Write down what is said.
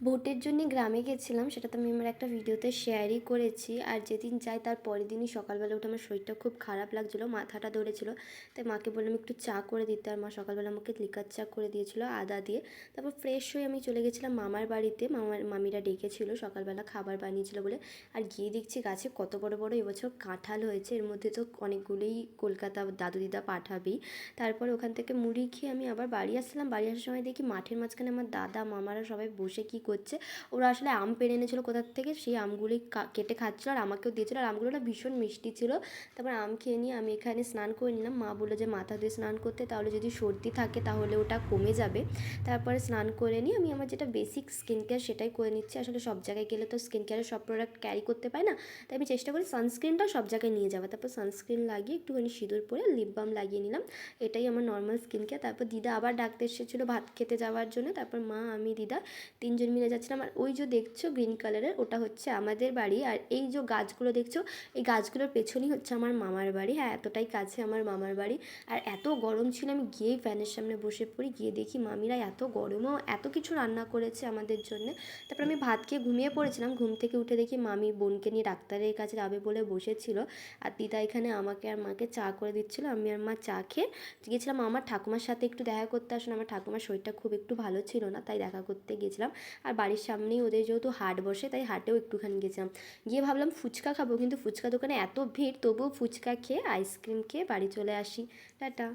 ভোটের জন্য গ্রামে গেছিলাম, সেটা তো আমি আমার একটা ভিডিওতে শেয়ারই করেছি। আর যেদিন যাই তার পরের দিনই সকালবেলা উঠে আমার শরীরটা খুব খারাপ লাগছিলো, মাথাটা ধরেছিল। তাই মাকে বললাম একটু চা করে দিতে, আর মা সকালবেলা আমাকে লিকার চা করে দিয়েছিল আদা দিয়ে। তারপর ফ্রেশ হয়ে আমি চলে গেছিলাম মামার বাড়িতে। মামিরা ডেকেছিল, সকালবেলা খাবার বানিয়েছিল বলে। আর গিয়ে দেখছি গাছে কত বড় বড় এবছর কাঁঠাল হয়েছে। এর মধ্যে তো অনেকগুলোই কলকাতা দাদু দিদা পাঠাবেই। তারপরে ওখান থেকে মুড়ি খেয়ে আমি আবার বাড়ি আসলাম। বাড়ি আসার সময় দেখি মাঠের মাঝখানে আমার দাদা মামারা সবাই বসে কী করছে। ওরা আসলে আম পেড়ে এনেছিলো কোথার থেকে, সেই আমগুলি কেটে খাচ্ছিলো আর আমাকেও দিয়েছিলো। আর আমগুলো না ভীষণ মিষ্টি ছিল। তারপর আম খেয়ে নিয়ে আমি এখানে স্নান করে নিলাম। মা বললো যে মাথা দিয়ে স্নান করতে, তাহলে যদি সর্দি থাকে তাহলে ওটা কমে যাবে। তারপরে স্নান করে নিয়ে আমি আমার যেটা বেসিক স্কিন কেয়ার সেটাই করে নিচ্ছি। আসলে সব জায়গায় গেলে তো স্কিন কেয়ারের সব প্রোডাক্ট ক্যারি করতে পারি না, তাই আমি চেষ্টা করি সানস্ক্রিনটাও সব জায়গায় নিয়ে যাওয়া। তারপর সানস্ক্রিন লাগিয়ে একটুখানি সিঁদুর পরে লিপ বাম লাগিয়ে নিলাম। এটাই আমার নর্মাল স্কিন কেয়ার। তারপর দিদা আবার ডাকতে এসেছিলো ভাত খেতে যাওয়ার জন্য। তারপর মা, আমি, দিদা তিনজন মিলে যাচ্ছিলাম। আর ওই যে দেখছো গ্রিন কালারের, ওটা হচ্ছে আমাদের বাড়ি। আর এই যে গাছগুলো দেখছো, এই গাছগুলোর পেছনেই হচ্ছে আমার মামার বাড়ি। হ্যাঁ, এতটাই কাছে আমার মামার বাড়ি। আর এত গরম ছিল, আমি গিয়েই ফ্যানের সামনে বসে পড়ি। গিয়ে দেখি মামিরা এত গরমেও এত কিছু রান্না করেছে আমাদের জন্য। তারপর আমি ভাত খেয়ে ঘুমিয়ে পড়েছিলাম। ঘুম থেকে উঠে দেখি মামি বোনকে নিয়ে ডাক্তারের কাছে যাবে বলে বসেছিল। আর দিদা এখানে আমাকে আর মাকে চা করে দিচ্ছিলো। আমি আর মা চা খেয়ে গিয়েছিলাম আমার ঠাকুমার সাথে একটু দেখা করতে। আসলে আমার ঠাকুমার শরীরটা খুব একটু ভালো ছিল না, তাই দেখা করতে গিয়েছিলাম। আর বাড়ির সামনেই ওদের যেহেতু হাট বসে, তাই হাটেও একটুখানি গেছিলাম। গিয়ে ভাবলাম ফুচকা খাবো, কিন্তু ফুচকা দোকানে এত ভিড়, তবুও ফুচকা খেয়ে আইসক্রিম খেয়ে বাড়ি চলে আসি। টাটা।